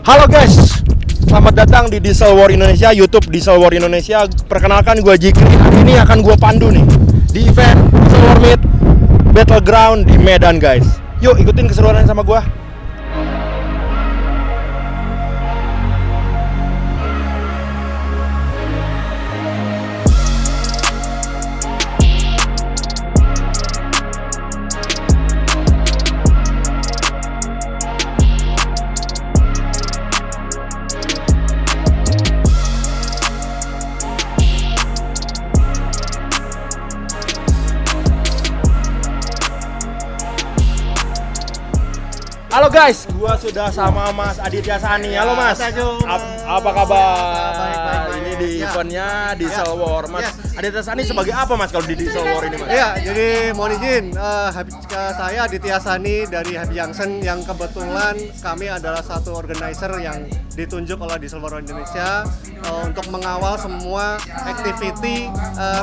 Halo guys, selamat datang di Diesel War Indonesia, YouTube Diesel War Indonesia. Perkenalkan, gue Jikri. Hari ini akan gue pandu nih di event Diesel War Meet Battleground di Medan guys. Yuk ikutin keseruannya sama gue. Halo guys, gua sudah sama Mas Aditya Sani. Halo Mas. Apa kabar? Baik. Ini di eventnya Diesel War. Mas Aditya Sani sebagai apa Mas kalau di Diesel War ini Mas? Ya, jadi mohon izin, saya Aditya Sani dari Happy Junction yang kebetulan kami adalah satu organizer yang ditunjuk oleh Diesel War Indonesia untuk mengawal semua activity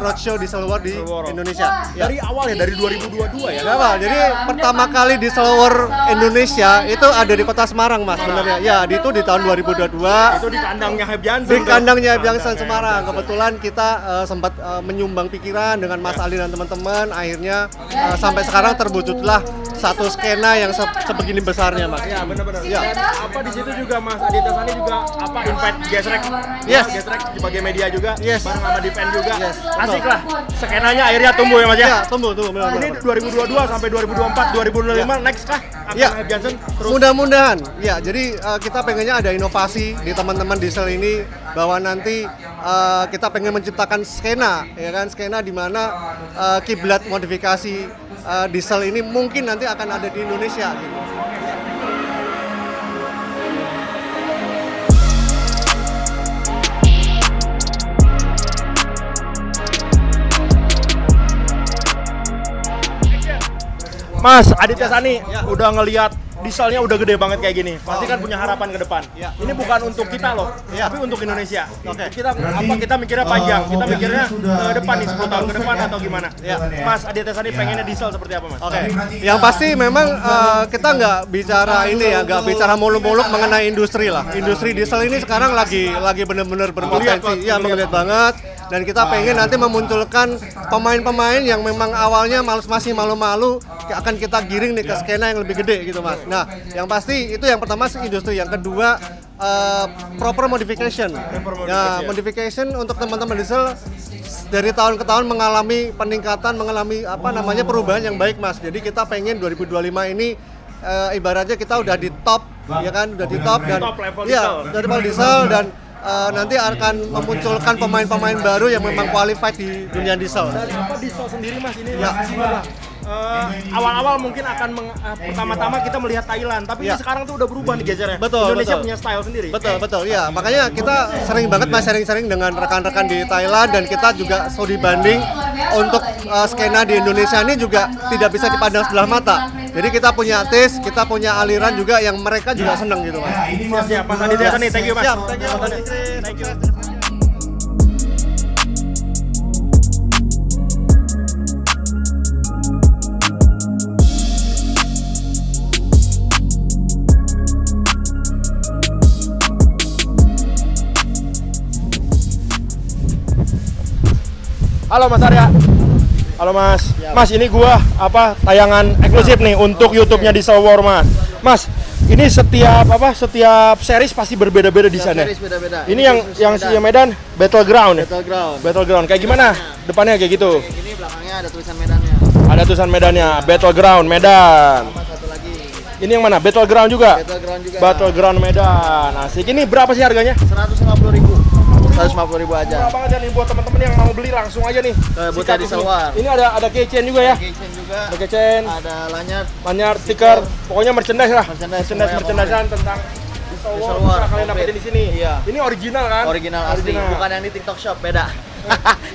roadshow Diesel War di Indonesia. Dari awal ya, dari 2022 ya? Jadi pertama kali Diesel War Indonesia itu ada di Kota Semarang Mas sebenarnya. Ya, itu di tahun 2022. Itu di kandangnya Happy Junction. Di kandangnya Happy Junction Semarang. Kebetulan kita sempat menyumbang pikiran dengan Mas Ali dan teman-teman. Akhirnya sampai sekarang terwujudlah satu skena yang sebegini besarnya Mas. Iya benar-benar. Ya. Apa di situ juga Mas Aditya Sani juga apa invite Gesrek? Yes. Gesrek sebagai media juga. Yes. Bareng sama Dipen juga. Yes. Asik lah. Skenanya akhirnya tumbuh ya Mas ya. Ya, tumbuh benar. Ini 2022 sampai 2024, 2025 Ya. next kah? Akan Ya. Happy Junction terus. Mudah-mudahan. Ya, jadi kita pengennya ada inovasi di teman-teman diesel ini bahwa nanti kita pengen menciptakan skena, ya kan, skena di mana kiblat modifikasi diesel ini mungkin nanti akan ada di Indonesia gitu. Mas Aditya Sani udah ngelihat dieselnya udah gede banget kayak gini. Pasti kan punya harapan ke depan. Ya. Ini bukan untuk kita loh, tapi untuk Indonesia. Oke. Kita mikirnya panjang. Kita mikirnya ke depan nih 10 tahun ke depan atau gimana? Ya. Mas Aditya Sani pengennya diesel seperti apa Mas? Oke. Yang pasti memang kita nggak bicara ini ya, nggak bicara muluk-muluk mengenai industri lah. Industri diesel ini sekarang lagi benar-benar berpotensi. Ya, menggeliat banget. Dan kita pengen nanti memunculkan pemain-pemain yang memang awalnya masih malu-malu akan kita giring nih ke skena yang lebih gede gitu Mas. Nah, yang pasti itu yang pertama sih industri, yang kedua proper modification. Ya, modification untuk teman-teman diesel dari tahun ke tahun mengalami peningkatan, mengalami perubahan yang baik Mas. Jadi kita pengen 2025 ini ibaratnya kita udah di top, ya kan, udah di top dan ya, dari level diesel dan nanti akan memunculkan pemain-pemain baru yang memang qualified di dunia diesel. Dari apa diesel sendiri Mas ini? Ya. Awal-awal mungkin akan pertama-tama kita melihat Thailand, tapi Ya. sekarang tuh udah berubah nih gesernya. Betul, Indonesia betul. punya style sendiri. Betul, ya. Makanya kita sering banget Mas sharing-sharing dengan rekan-rekan di Thailand dan kita juga studi banding untuk skena di Indonesia ini juga tidak bisa dipandang sebelah mata. Jadi kita punya taste, kita punya aliran juga yang mereka juga seneng gitu Mas. Siap, Mas Aditya Sani, thank you Mas. Siap, thank you Mas Aditya. Thank you. Halo Mas Arya. Halo Mas. Mas, ini gua tayangan eksklusif nih untuk YouTube-nya Diesel War Mas. Mas, ini setiap series pasti berbeda-beda di sana. Series beda-beda. Ini yang si Medan Battleground. Battleground. Kayak gimana? Depannya kayak gitu. Ini belakangnya ada tulisan medannya. Ada tulisan medannya, Battleground Medan. Sama satu lagi. Ini yang mana? Battleground juga. Battleground juga. Battleground Medan. Asik. Ini berapa sih harganya? 150.000. 150.000 aja. Murah banget ya nih buat teman-teman yang mau beli langsung aja nih. Buatnya Diesel War. Ini ada keychain juga ya. Keychain juga. Ada keychain, Ada lanyard, stiker, pokoknya merchandise lah. Merchandise Merchandisean tentang Diesel War bisa kalian dapetin di sini. Iya. Ini original kan? Original asli, bukan yang di TikTok Shop, beda.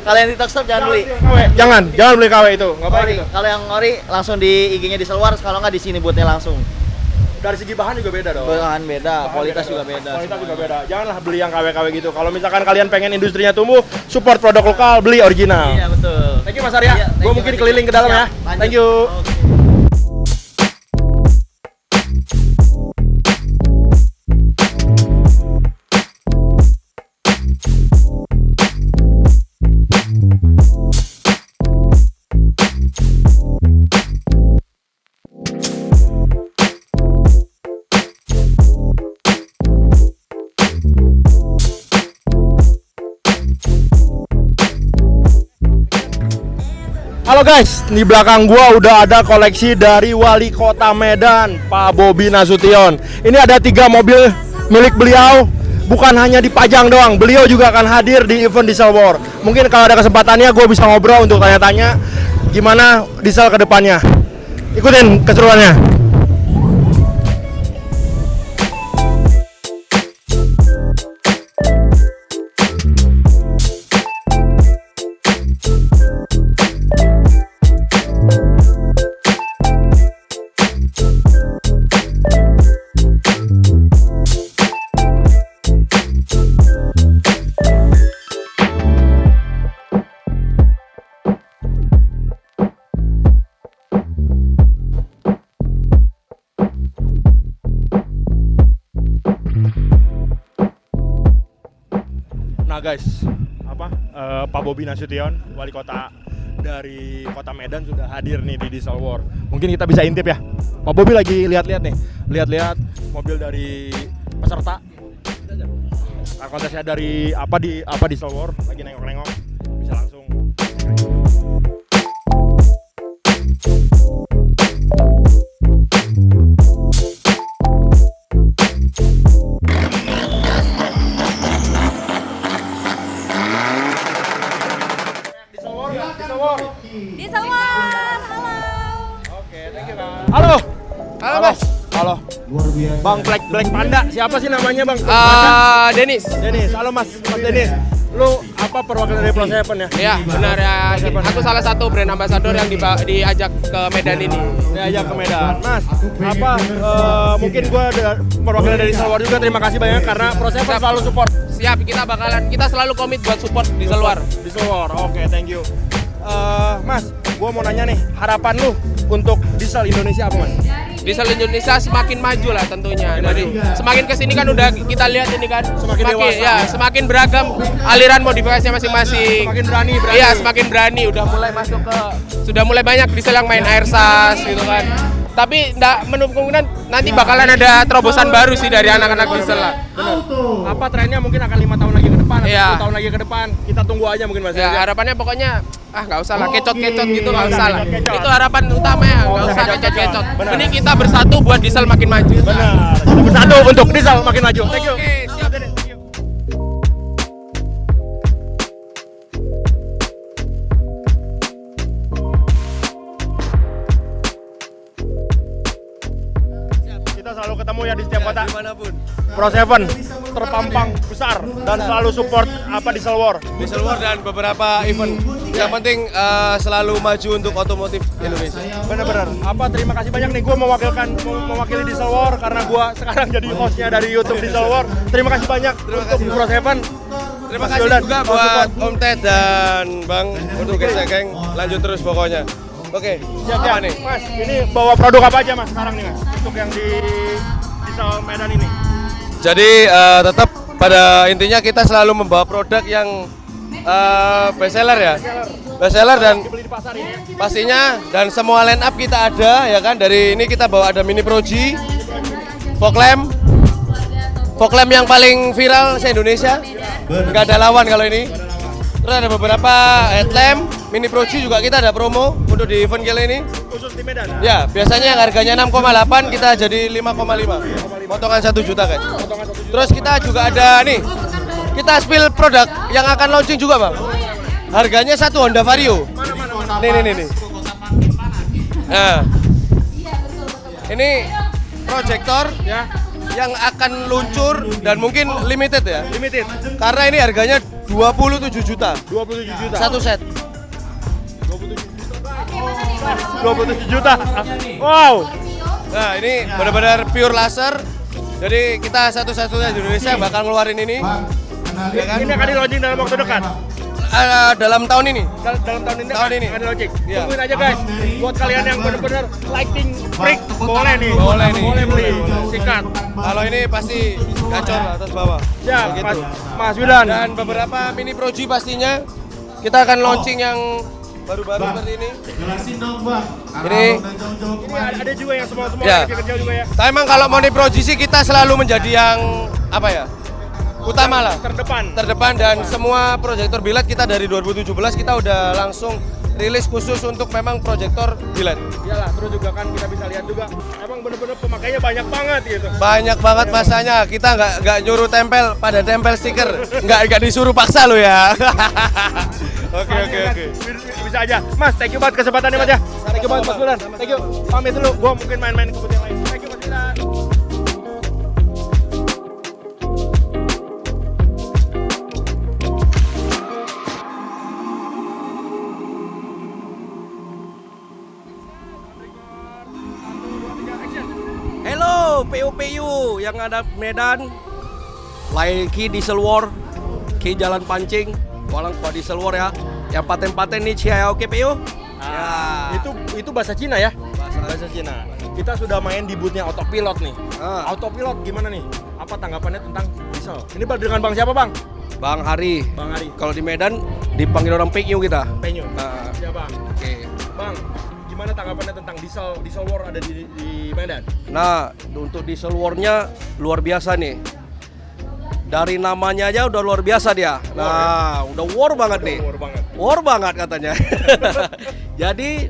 Kalau yang di TikTok Shop jangan beli. Jangan beli KW itu. Ngapain Ori. itu? Kalau yang ori langsung di IG-nya Diesel War, kalau nggak di sini buatnya langsung. Dari segi bahan juga beda dong. Bahan beda, kualitas juga beda. Kualitas juga beda. Janganlah beli yang KW-KW gitu. Kalau misalkan kalian pengen industrinya tumbuh, support produk lokal, beli original. Iya, betul. Thank you Mas Arya. Iya, thank Gue you, mungkin Mas. keliling ke dalam Siap, ya. lanjut. Thank you. Oke. Halo guys, di belakang gua udah ada koleksi dari Wali Kota Medan, Pak Bobi Nasution. Ini ada 3 mobil milik beliau. Bukan hanya dipajang doang, beliau juga akan hadir di event Diesel War. Mungkin kalau ada kesempatannya gue bisa ngobrol untuk tanya-tanya gimana diesel ke depannya. Ikutin keseruannya. Nah guys, Pak Bobi Nasution, wali kota dari kota Medan sudah hadir nih di Diesel War. Mungkin kita bisa intip ya. Pak Bobi lagi lihat-lihat nih, lihat-lihat mobil dari peserta. Kontesnya dari Diesel War, lagi nengok-nengok, bisa langsung. Diesel War, halo. Oke, thank you Bang. Halo. Halo Mas. Halo. Bang Black Panda, siapa sih namanya Bang? Denis. Denis. Halo Mas Denis. Lu apa perwakilan dari Pro Seven ya? Iya, benar ya. Aku salah satu brand ambassador yang diajak ke Medan ini. Diajak ke Medan. Mas, mungkin gua perwakilan dari Diesel War juga terima kasih banyak karena Pro Seven selalu support. Siap, kita selalu komit buat support Diesel War. Diesel War. Oke, thank you. Mas, gua mau nanya nih, harapan lu untuk diesel Indonesia apa Mas? Diesel Indonesia semakin maju lah tentunya. Dari semakin kesini kan udah kita lihat ini kan Semakin dewasa. ya, semakin beragam aliran modifikasinya masing-masing. Semakin berani. Iya, semakin berani. Sudah mulai banyak diesel yang main air sas gitu kan. Tapi enggak menutup kemungkinan nanti bakalan ada terobosan baru sih dari anak-anak diesel lah. Apa trennya mungkin akan 5 tahun lagi ke depan, atau Iya. 10 tahun lagi ke depan. Kita tunggu aja mungkin Mas. Ya harapannya pokoknya nggak usah lah kecot-kecot gitu, nggak usah lah. Kecot-kecot. Itu harapan utamanya, nggak usah kecot-kecot. Benar. Ini kita bersatu buat diesel makin maju. Benar. Kita bersatu untuk diesel makin maju. Thank you. Oke, siap. Thank you. Kita selalu ketemu ya di setiap kota. Dimanapun. Pro Seven terpampang besar dan selalu support Diesel War. Diesel War dan beberapa event. Yang penting selalu maju untuk otomotif Indonesia. Bener-bener. Terima kasih banyak nih, gue mewakili Diesel War karena gue sekarang jadi hostnya dari YouTube Diesel War. Terima kasih banyak untuk Pro Seven. Terima Mas kasih Wildan, juga Mas buat Support. Om Ted dan Bang untuk gesek geng. Lanjut terus pokoknya. Oke, Siap, apa siap. nih? Mas, ini bawa produk apa aja Mas sekarang nih Mas? Untuk yang di Diesel Medan ini. Jadi tetap pada intinya kita selalu membawa produk yang best seller ya. Best seller dan Dibeli di pasar ini. pastinya dan semua line up kita ada ya kan. Dari ini kita bawa ada Mini Pro G, fog lamp yang paling viral se-Indonesia. Nggak ada lawan kalau ini. Terus ada beberapa headlamp, Mini Pro G juga kita ada promo untuk di event kali ini. Khusus di Medan. Ya, biasanya yang harganya 6,8 kita jadi 5,5. Potongan 1 juta guys. Terus kita juga ada nih. Kita spill produk yang akan launching juga, Bang. Harganya 1 Honda Vario. Nih. Nah. Ini proyektor Ya, yang akan luncur dan mungkin limited ya. limited. Karena ini harganya 27 juta. 27 juta. Satu set. 27 juta. Wow. Nah, ini benar-benar pure laser. Jadi kita satu-satunya di Indonesia yang bakal ngeluarin ini. Ya kan? Ini akan di launching dalam waktu dekat. Dalam tahun ini. Dalam tahun ini Tahun ini. akan di launching. Iya. Tungguin aja guys. Buat kalian yang benar-benar lighting freak, boleh nih. Boleh nih. Boleh beli. Boleh. Sikat. Kalau ini pasti gacor atas bawah. Siap, Begitu. Mas Wildan. Dan beberapa Mini Pro G pastinya kita akan launching yang baru-baru seperti ini. Ini Ada juga yang semua Ya. kecil-kecil juga ya. Tapi emang kalau Mini Pro G sih kita selalu menjadi yang apa ya? utama lah. Terdepan. Dan semua proyektor billet kita dari 2017 kita udah langsung rilis khusus untuk memang proyektor billet. Iyalah, terus juga kan kita bisa lihat juga emang bener-bener pemakainya banyak banget gitu. Banyak banget masanya. Kita nggak nyuruh tempel stiker. Nggak disuruh paksa lo ya. Oke. Bisa aja. Mas, thank you banget kesempatannya Mas ya. Thank you banget Mas Wildan. Thank you. Pamit dulu. Gua mungkin main-main ke booth yang lain. Thank you Mas Wildan. Hello PU yang ada Medan, lagi Diesel War, ke Jalan Pancing, walang pa Diesel War ya. Yang paten-paten nih Cia oke PU. Ya. Itu bahasa Cina ya? Bahasa Cina. Kita sudah main di booth-nya Autopilot nih. Autopilot gimana nih? Apa tanggapannya tentang diesel? Ini dengan Bang siapa Bang? Bang Hari. Bang Hari. Kalau di Medan dipanggil orang PU kita. Penyu. Siapa? Oke. Bang, gimana tanggapannya tentang diesel war ada di Medan? Nah, untuk Diesel War-nya luar biasa nih. Dari namanya aja udah luar biasa dia. Nah, udah war banget nih. War banget katanya. Jadi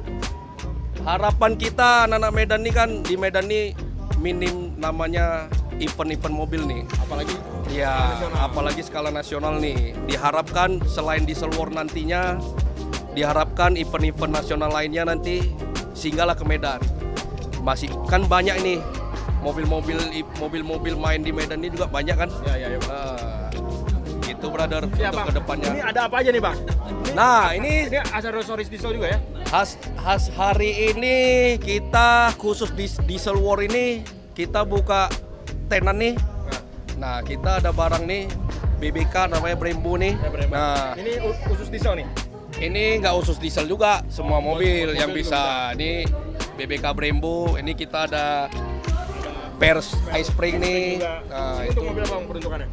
harapan kita anak-anak Medan nih kan di Medan nih minim namanya event-event mobil nih. Apalagi skala nasional nih. Diharapkan selain Diesel War nantinya diharapkan event-event nasional lainnya nanti singgahlah ke Medan. Masih kan banyak ini mobil-mobil main di Medan ini juga banyak kan? Ya. Gitu brother Siap, untuk Bang. kedepannya. Ini ada apa aja nih Bang? Nah ini aksesoris diesel juga ya? khas hari ini kita khusus di Diesel War ini kita buka tenan nih. Nah kita ada barang nih BBK namanya Brembo nih. Nah ini khusus diesel nih? ini nggak khusus diesel juga, semua mobil yang bisa. Ini BBK Brembo, ini kita ada Pers Ice Spring nih. Nah, itu untuk mobil apa peruntukannya?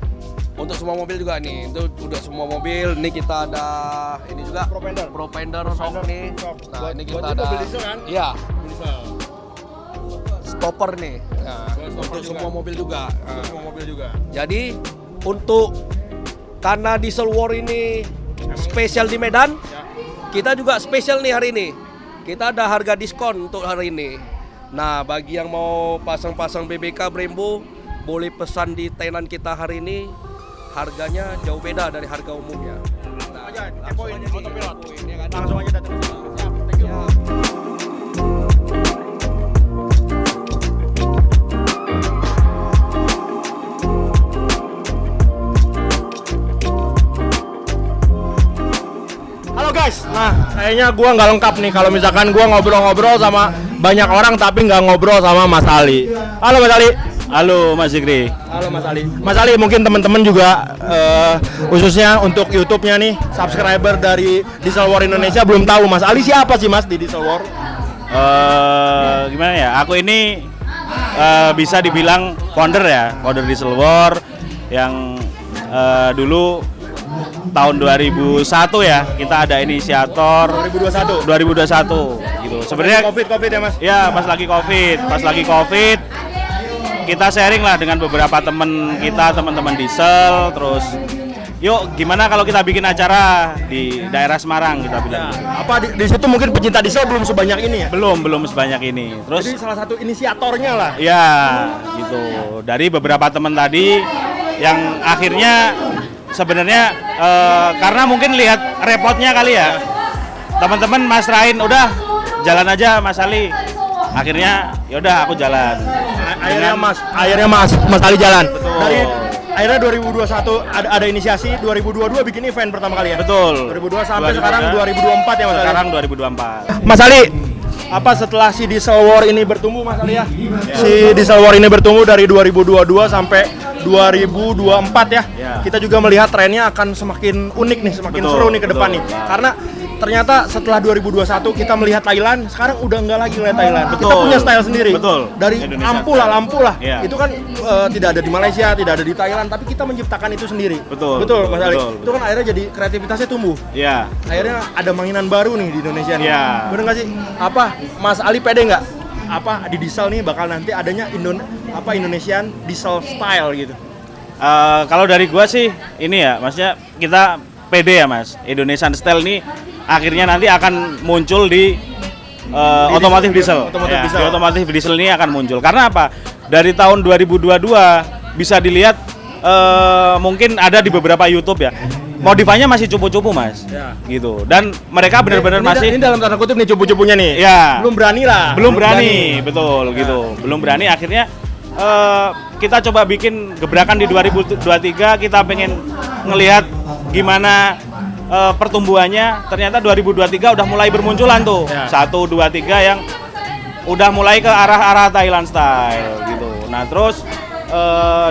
Untuk semua mobil juga nih, itu udah semua mobil. Ini kita ada ini juga Propender shock nih. Nah ini kita ada. Mobil diesel kan? Iya. Diesel. Stopper nih. Nah, untuk juga. semua mobil juga. Untuk semua mobil juga. Jadi untuk karena Diesel War ini spesial di Medan, kita juga spesial nih hari ini. Kita ada harga diskon untuk hari ini. Nah, bagi yang mau pasang-pasang BBK Brembo, boleh pesan di tenan kita hari ini. Harganya jauh beda dari harga umumnya. Nah, kepoin Autopilot. ya kan? Langsung aja datang. Siap, thank you. Halo guys, nah kayaknya gua nggak lengkap nih kalau misalkan gua ngobrol-ngobrol sama banyak orang tapi nggak ngobrol sama Mas Ali. Halo Mas Ali. Halo Mas Zikri. Halo Mas Ali. Mas Ali mungkin teman-teman juga khususnya untuk YouTube-nya nih subscriber dari Diesel War Indonesia belum tahu Mas Ali siapa sih Mas di Diesel War? Gimana ya? Aku ini bisa dibilang founder Diesel War yang dulu tahun 2001 ya kita ada inisiator 2021 gitu. Sebenarnya COVID ya Mas? Ya pas lagi COVID kita sharing lah dengan beberapa teman-teman diesel, terus yuk gimana kalau kita bikin acara di daerah Semarang kita bilang. Apa di situ mungkin pecinta diesel belum sebanyak ini ya? Belum sebanyak ini. Terus jadi salah satu inisiatornya lah. Ya gitu. Dari beberapa teman tadi yang akhirnya sebenarnya karena mungkin lihat repotnya kali ya. Teman-teman Mas Rain udah jalan aja Mas Ali. Akhirnya yaudah aku jalan. Akhirnya Mas Ali jalan. Betul. Dari akhirnya 2021 ada inisiasi, 2022 bikin event pertama kali ya. Betul. 2022 sampai sekarang 2024 ya Mas Ali. Sekarang 2024. Mas Ali, apa setelah si Diesel War ini bertumbuh Mas Ali ya? Si Diesel War ini bertumbuh dari 2022 sampai 2024 ya. Kita juga melihat trennya akan semakin unik nih, semakin seru nih ke depan nih. Karena ternyata setelah 2021 kita melihat Thailand, sekarang udah nggak lagi melihat Thailand. Kita punya style sendiri. Dari lampu lah. Itu kan tidak ada di Malaysia, tidak ada di Thailand, tapi kita menciptakan itu sendiri. Betul Mas Ali. Itu kan akhirnya jadi kreativitasnya tumbuh. Iya. Akhirnya ada mainan baru nih di Indonesia nih. Iya. Bener nggak sih? Apa Mas Ali pede nggak? Apa di diesel nih bakal nanti adanya Indonesian diesel style gitu? Kalau dari gua sih ini ya, maksudnya kita pede ya Mas. Indonesian Style ini akhirnya nanti akan muncul di otomotif diesel. Di otomotif diesel ini akan muncul. Karena apa? Dari tahun 2022 bisa dilihat mungkin ada di beberapa YouTube ya. Modifannya masih cupu-cupu Mas, gitu. Dan mereka benar-benar masih ini dalam tanda kutip nih cupu-cupunya nih. Ya. Belum berani lah. Belum berani, betul gitu. Belum berani. Akhirnya kita coba bikin gebrakan di 2023. Kita pengen ngelihat gimana pertumbuhannya. Ternyata 2023 udah mulai bermunculan tuh. 1, 2, 3 yang udah mulai ke arah Thailand style gitu. Nah terus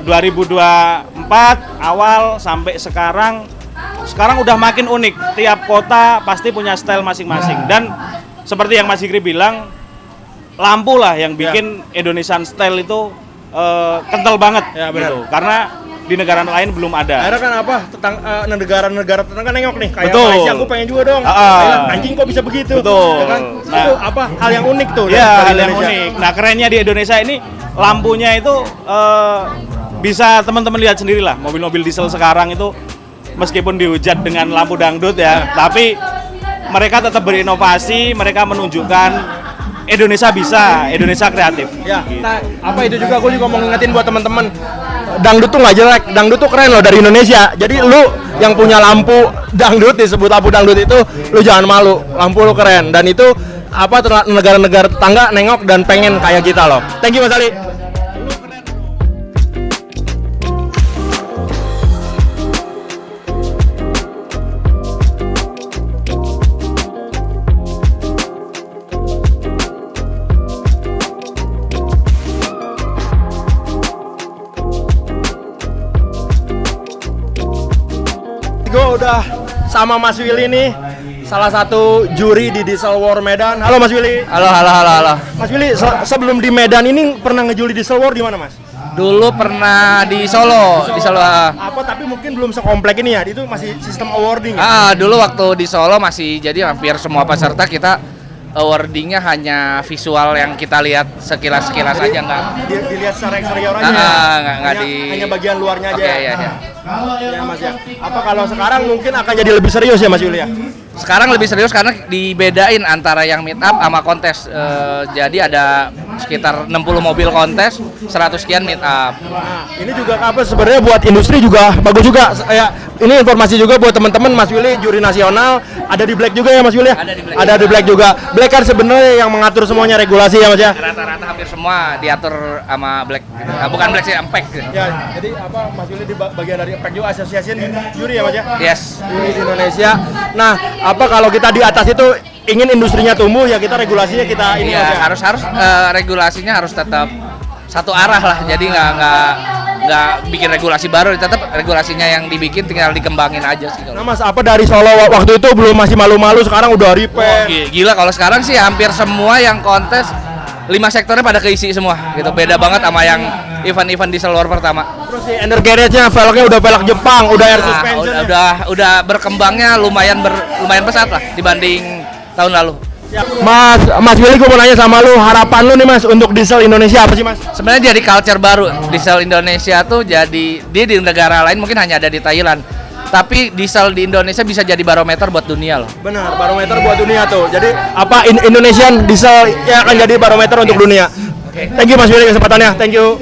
2024 awal sampai sekarang udah makin unik. Tiap kota pasti punya style masing-masing. Dan seperti yang Mas Zikri bilang, lampu lah yang bikin Indonesian style itu kental banget gitu. Karena di negara lain belum ada. Akhirnya kan apa? Negara-negara tetangga nengok nih. Kayak Betul. Malaysia, aku pengen juga dong. Thailand, anjing kok bisa begitu? Betul. Ya kan? Nah, itu apa? Hal yang unik tuh. Ya, dari hal yang Indonesia. unik. Nah, kerennya di Indonesia ini lampunya itu bisa teman-teman lihat sendirilah. Mobil-mobil diesel sekarang itu meskipun dihujat dengan lampu dangdut ya, tapi mereka tetap berinovasi, mereka menunjukkan Indonesia bisa, Indonesia kreatif. Ya, gitu. nah apa itu juga gue juga mau ngingetin buat teman-teman. Dangdut tuh nggak jelek, dangdut tuh keren loh dari Indonesia. Jadi lu yang punya lampu dangdut disebut lampu dangdut itu, lu jangan malu, lampu lu keren. Dan itu apa negara-negara tetangga nengok dan pengen kayak kita loh. Thank you Mas Ali. Gue udah sama Mas Willy nih, salah satu juri di Diesel War Medan. Halo Mas Willy. Halo. Mas Willy, sebelum di Medan ini pernah ngejuli Diesel War di mana Mas? Dulu pernah di Solo. Apa tapi mungkin belum sekomplek ini ya? Itu masih sistem awarding ya? Dulu waktu di Solo masih jadi hampir semua peserta kita awardingnya hanya visual yang kita lihat sekilas-sekilas aja nggak. Dilihat secara eksterior aja. Hanya bagian luarnya aja. Iya. Ya Mas ya. Apa kalau sekarang mungkin akan jadi lebih serius ya Mas Willy ya? Sekarang lebih serius karena dibedain antara yang meet up sama kontes. Jadi ada sekitar 60 mobil kontes, 100 sekian meet up. Nah, ini juga apa sebenarnya buat industri juga bagus juga. Ini informasi juga buat teman-teman Mas Willy juri nasional ada di Black juga ya Mas Willy ya? Ada di Black juga. Black kan sebenarnya yang mengatur semuanya regulasi ya Mas ya? Rata-rata hampir semua diatur sama Black gitu. Bukan Black sih, Ampek gitu. Ya, jadi apa Mas Willy di bagian dari APEC juga asosiasi juri ya Mas ya? Yes. Juri di Indonesia. Nah, apa kalau kita di atas itu ingin industrinya tumbuh ya kita regulasinya kita ini Iya, aja. harus regulasinya harus tetap satu arah lah. Jadi nggak bikin regulasi baru, tetap regulasinya yang dibikin tinggal dikembangin aja sih. Nah Mas, apa dari Solo waktu itu belum masih malu-malu, sekarang udah repair. Gila kalau sekarang sih hampir semua yang kontes 5 sektornya pada keisi semua gitu. Beda banget sama yang event-event di Diesel War pertama. Terus si undercarriage-nya velgnya udah velg Jepang, udah air suspension. Udah berkembangnya lumayan pesat lah dibanding tahun lalu. Ya. Mas Willy, gue mau nanya sama lu, harapan lu nih Mas untuk diesel Indonesia apa sih Mas? Sebenarnya jadi culture baru. Diesel Indonesia tuh jadi dia di negara lain mungkin hanya ada di Thailand. Tapi diesel di Indonesia bisa jadi barometer buat dunia loh. Benar, barometer buat dunia tuh. Jadi apa Indonesian diesel yang akan jadi barometer untuk dunia. Thank you Mas Willy kesempatannya. Thank you.